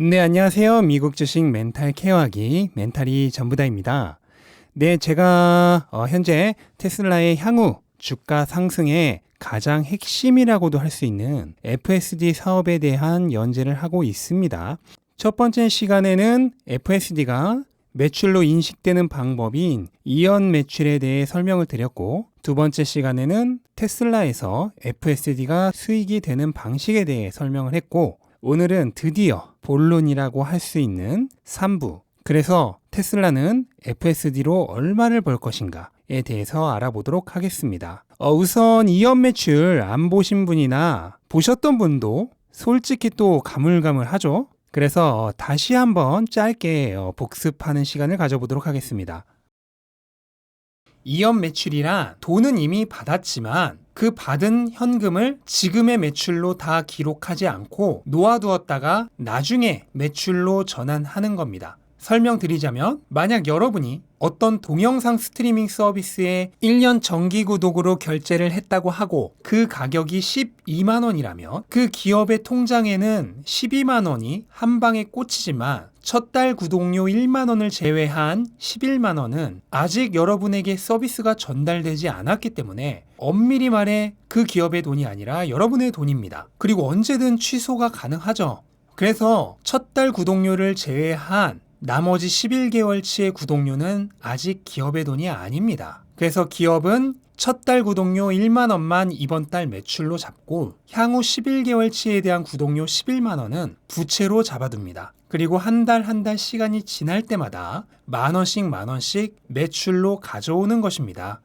네, 안녕하세요. 미국 주식 멘탈 케어하기 멘탈이 전부다입니다. 네, 제가 현재 테슬라의 향후 주가 상승의 가장 핵심이라고도 할 수 있는 FSD 사업에 대한 연재를 하고 있습니다. 첫 번째 시간에는 FSD가 매출로 인식되는 방법인 이연 매출에 대해 설명을 드렸고, 두 번째 시간에는 테슬라에서 FSD가 수익이 되는 방식에 대해 설명을 했고, 오늘은 드디어 본론이라고 할 수 있는 3부, 그래서 테슬라는 FSD로 얼마를 벌 것인가에 대해서 알아보도록 하겠습니다. 우선 이연 매출 안 보신 분이나 보셨던 분도 솔직히 또 가물가물하죠. 그래서 다시 한번 짧게 복습하는 시간을 가져보도록 하겠습니다. 이연 매출이란 돈은 이미 받았지만 그 받은 현금을 지금의 매출로 다 기록하지 않고 놓아두었다가 나중에 매출로 전환하는 겁니다. 설명드리자면, 만약 여러분이 어떤 동영상 스트리밍 서비스에 1년 정기 구독으로 결제를 했다고 하고 그 가격이 12만 원이라면 그 기업의 통장에는 12만 원이 한 방에 꽂히지만 첫 달 구독료 1만 원을 제외한 11만 원은 아직 여러분에게 서비스가 전달되지 않았기 때문에 엄밀히 말해 그 기업의 돈이 아니라 여러분의 돈입니다. 그리고 언제든 취소가 가능하죠. 그래서 첫 달 구독료를 제외한 나머지 11개월치의 구독료는 아직 기업의 돈이 아닙니다. 그래서 기업은 첫 달 구독료 1만 원만 이번 달 매출로 잡고 향후 11개월치에 대한 구독료 11만 원은 부채로 잡아둡니다. 그리고 한 달 시간이 지날 때마다 만 원씩 매출로 가져오는 것입니다.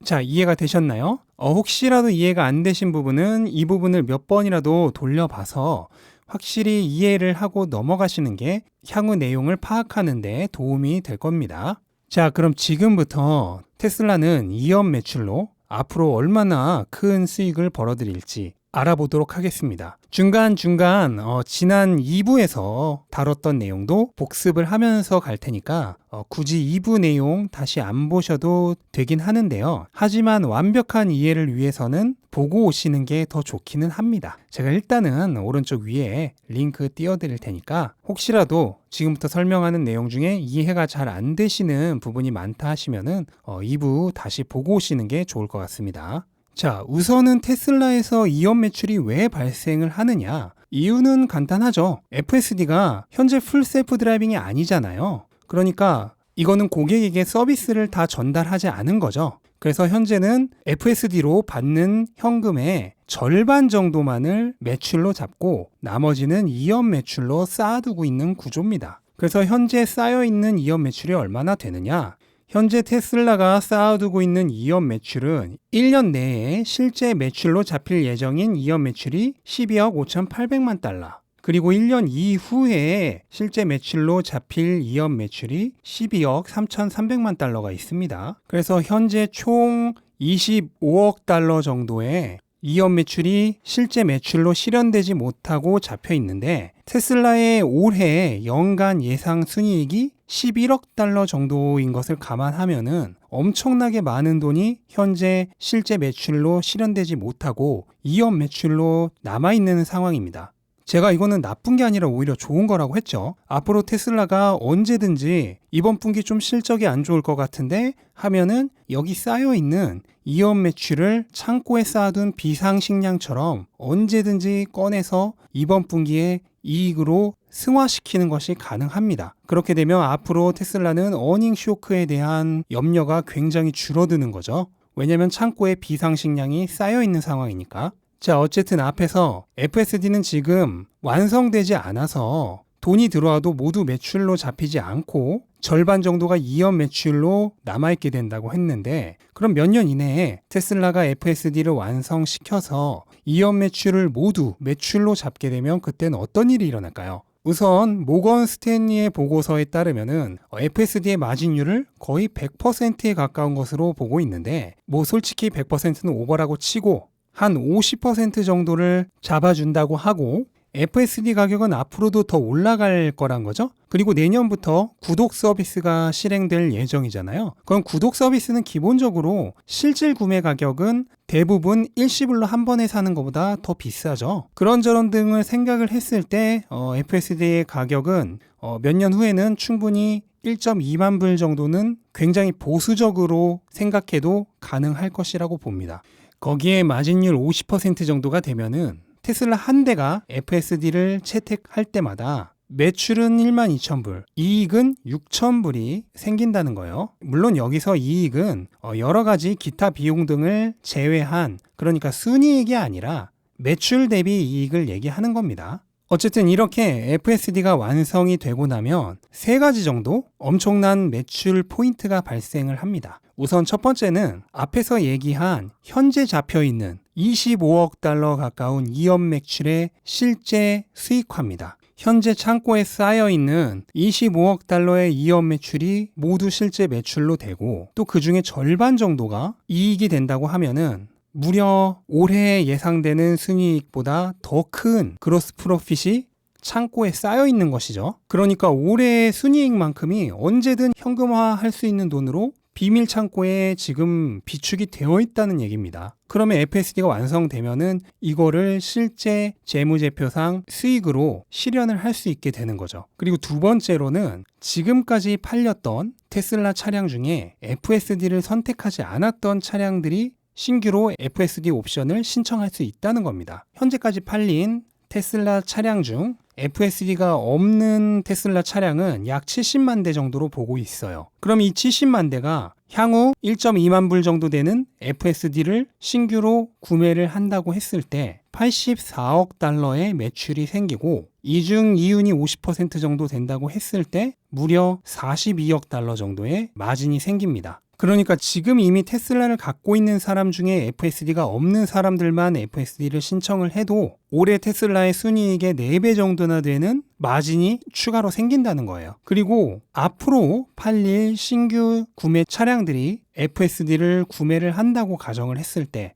자, 이해가 되셨나요? 혹시라도 이해가 안 되신 부분은 이 부분을 몇 번이라도 돌려봐서 확실히 이해를 하고 넘어가시는 게 향후 내용을 파악하는 데 도움이 될 겁니다. 자, 그럼 지금부터 테슬라는 이연 매출로 앞으로 얼마나 큰 수익을 벌어들일지 알아보도록 하겠습니다. 중간중간 지난 2부에서 다뤘던 내용도 복습을 하면서 갈 테니까 굳이 2부 내용 다시 안 보셔도 되긴 하는데요. 하지만 완벽한 이해를 위해서는 보고 오시는 게 더 좋기는 합니다. 제가 일단은 오른쪽 위에 링크 띄워드릴 테니까 혹시라도 지금부터 설명하는 내용 중에 이해가 잘 안 되시는 부분이 많다 하시면은 2부 다시 보고 오시는 게 좋을 것 같습니다. 자, 우선은 테슬라에서 이연 매출이 왜 발생을 하느냐? 이유는 간단하죠. FSD가 현재 풀 셀프 드라이빙이 아니잖아요. 그러니까 이거는 고객에게 서비스를 다 전달하지 않은 거죠. 그래서 현재는 FSD로 받는 현금의 절반 정도만을 매출로 잡고 나머지는 이연 매출로 쌓아두고 있는 구조입니다. 그래서 현재 쌓여있는 이연 매출이 얼마나 되느냐? 현재 테슬라가 쌓아두고 있는 이연 매출은 1년 내에 실제 매출로 잡힐 예정인 이연 매출이 12억 5,800만 달러, 그리고 1년 이후에 실제 매출로 잡힐 이연 매출이 12억 3,300만 달러가 있습니다. 그래서 현재 총 25억 달러 정도의 이연 매출이 실제 매출로 실현되지 못하고 잡혀 있는데, 테슬라의 올해 연간 예상 순이익이 11억 달러 정도인 것을 감안하면은 엄청나게 많은 돈이 현재 실제 매출로 실현되지 못하고 이연 매출로 남아있는 상황입니다. 제가 이거는 나쁜 게 아니라 오히려 좋은 거라고 했죠. 앞으로 테슬라가 언제든지 이번 분기 좀 실적이 안 좋을 것 같은데 하면은 여기 쌓여있는 이연 매출을 창고에 쌓아둔 비상식량처럼 언제든지 꺼내서 이번 분기에 이익으로 승화시키는 것이 가능합니다. 그렇게 되면 앞으로 테슬라는 어닝 쇼크에 대한 염려가 굉장히 줄어드는 거죠. 왜냐하면 창고에 비상식량이 쌓여있는 상황이니까. 자, 어쨌든 앞에서 FSD는 지금 완성되지 않아서 돈이 들어와도 모두 매출로 잡히지 않고 절반 정도가 이연 매출로 남아있게 된다고 했는데, 그럼 몇 년 이내에 테슬라가 FSD를 완성시켜서 이연 매출을 모두 매출로 잡게 되면 그때는 어떤 일이 일어날까요? 우선 모건 스탠리의 보고서에 따르면은 FSD의 마진율을 거의 100%에 가까운 것으로 보고 있는데, 뭐 솔직히 100%는 오버라고 치고 한 50% 정도를 잡아준다고 하고 FSD 가격은 앞으로도 더 올라갈 거란 거죠. 그리고 내년부터 구독 서비스가 실행될 예정이잖아요. 그럼 구독 서비스는 기본적으로 실질 구매 가격은 대부분 일시불로 한 번에 사는 것보다 더 비싸죠. 그런저런 등을 생각을 했을 때 FSD의 가격은 몇 년 후에는 충분히 1.2만 불 정도는 굉장히 보수적으로 생각해도 가능할 것이라고 봅니다. 거기에 마진율 50% 정도가 되면은 테슬라 한 대가 FSD를 채택할 때마다 매출은 12,000불, 이익은 6,000불이 생긴다는 거예요. 물론 여기서 이익은 여러 가지 기타 비용 등을 제외한, 그러니까 순이익이 아니라 매출 대비 이익을 얘기하는 겁니다. 어쨌든 이렇게 FSD가 완성이 되고 나면 세 가지 정도 엄청난 매출 포인트가 발생을 합니다. 우선 첫 번째는 앞에서 얘기한 현재 잡혀있는 25억 달러 가까운 이연 매출의 실제 수익화입니다. 현재 창고에 쌓여있는 25억 달러의 이연 매출이 모두 실제 매출로 되고 또 그 중에 절반 정도가 이익이 된다고 하면은 무려 올해 예상되는 순이익보다 더 큰 그로스 프로핏이 창고에 쌓여 있는 것이죠. 그러니까 올해의 순이익만큼이 언제든 현금화할 수 있는 돈으로 비밀 창고에 지금 비축이 되어 있다는 얘기입니다. 그러면 FSD가 완성되면은 이거를 실제 재무제표상 수익으로 실현을 할 수 있게 되는 거죠. 그리고 두 번째로는 지금까지 팔렸던 테슬라 차량 중에 FSD를 선택하지 않았던 차량들이 신규로 FSD 옵션을 신청할 수 있다는 겁니다. 현재까지 팔린 테슬라 차량 중 FSD가 없는 테슬라 차량은 약 70만 대 정도로 보고 있어요. 그럼 이 70만 대가 향후 1.2만 불 정도 되는 FSD를 신규로 구매를 한다고 했을 때 84억 달러의 매출이 생기고 이중 이윤이 50% 정도 된다고 했을 때 무려 42억 달러 정도의 마진이 생깁니다. 그러니까 지금 이미 테슬라를 갖고 있는 사람 중에 FSD가 없는 사람들만 FSD를 신청을 해도 올해 테슬라의 순이익의 4배 정도나 되는 마진이 추가로 생긴다는 거예요. 그리고 앞으로 팔릴 신규 구매 차량들이 FSD를 구매를 한다고 가정을 했을 때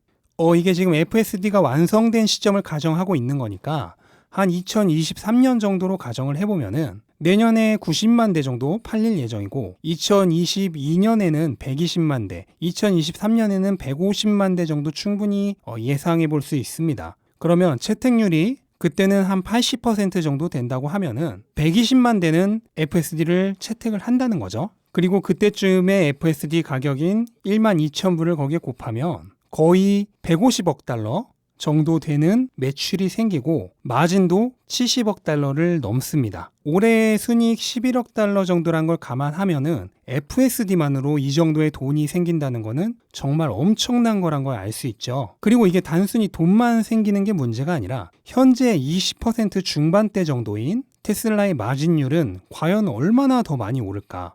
이게 지금 FSD가 완성된 시점을 가정하고 있는 거니까 한 2023년 정도로 가정을 해보면은 내년에 90만 대 정도 팔릴 예정이고 2022년에는 120만 대, 2023년에는 150만 대 정도 충분히 예상해 볼 수 있습니다. 그러면 채택률이 그때는 한 80% 정도 된다고 하면은 120만 대는 FSD를 채택을 한다는 거죠. 그리고 그때쯤에 FSD 가격인 12,000불을 거기에 곱하면 거의 150억 달러 정도 되는 매출이 생기고 마진도 70억 달러를 넘습니다. 올해 순이익 11억 달러 정도란 걸 감안하면은 FSD만으로 이 정도의 돈이 생긴다는 거는 정말 엄청난 거란 걸 알 수 있죠. 그리고 이게 단순히 돈만 생기는 게 문제가 아니라 현재 20% 중반대 정도인 테슬라의 마진율은 과연 얼마나 더 많이 오를까?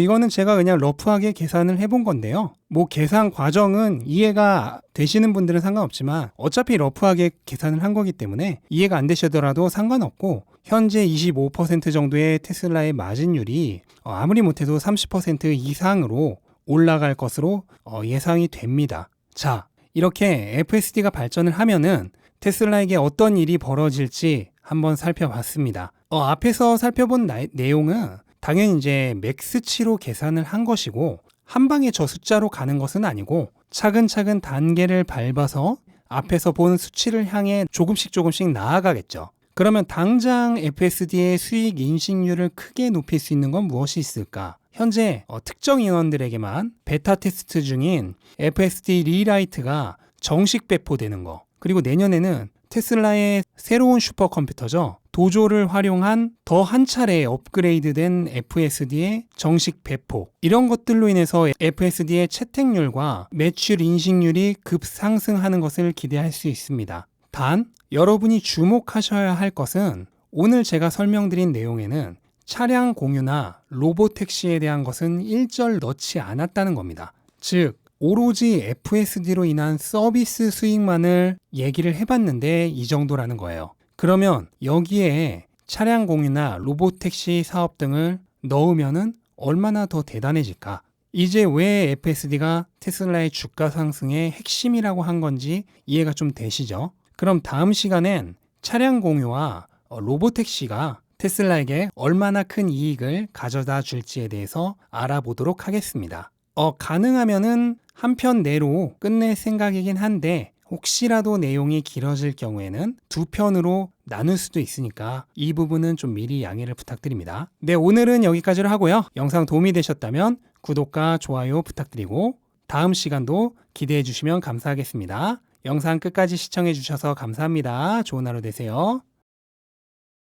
이거는 제가 그냥 러프하게 계산을 해본 건데요. 뭐 계산 과정은 이해가 되시는 분들은 상관없지만 어차피 러프하게 계산을 한 거기 때문에 이해가 안 되시더라도 상관없고 현재 25% 정도의 테슬라의 마진율이 아무리 못해도 30% 이상으로 올라갈 것으로 예상이 됩니다. 자, 이렇게 FSD가 발전을 하면은 테슬라에게 어떤 일이 벌어질지 한번 살펴봤습니다. 앞에서 살펴본 내용은 당연히 이제 맥스치로 계산을 한 것이고 한 방에 저 숫자로 가는 것은 아니고 차근차근 단계를 밟아서 앞에서 본 수치를 향해 조금씩 나아가겠죠. 그러면 당장 FSD의 수익 인식률을 크게 높일 수 있는 건 무엇이 있을까? 현재 특정 인원들에게만 베타 테스트 중인 FSD 리라이트가 정식 배포되는 거, 그리고 내년에는 테슬라의 새로운 슈퍼컴퓨터죠. 도조를 활용한 더 한 차례 업그레이드된 FSD의 정식 배포, 이런 것들로 인해서 FSD의 채택률과 매출 인식률이 급상승하는 것을 기대할 수 있습니다. 단, 여러분이 주목하셔야 할 것은 오늘 제가 설명드린 내용에는 차량 공유나 로보택시에 대한 것은 일절 넣지 않았다는 겁니다. 즉, 오로지 FSD로 인한 서비스 수익만을 얘기를 해봤는데 이 정도라는 거예요. 그러면 여기에 차량 공유나 로보택시 사업 등을 넣으면은 얼마나 더 대단해질까? 이제 왜 FSD가 테슬라의 주가 상승의 핵심이라고 한 건지 이해가 좀 되시죠? 그럼 다음 시간엔 차량 공유와 로보택시가 테슬라에게 얼마나 큰 이익을 가져다 줄지에 대해서 알아보도록 하겠습니다. 가능하면은 한 편 내로 끝낼 생각이긴 한데 혹시라도 내용이 길어질 경우에는 두 편으로 나눌 수도 있으니까 이 부분은 좀 미리 양해를 부탁드립니다. 네, 오늘은 여기까지로 하고요. 영상 도움이 되셨다면 구독과 좋아요 부탁드리고 다음 시간도 기대해 주시면 감사하겠습니다. 영상 끝까지 시청해 주셔서 감사합니다. 좋은 하루 되세요.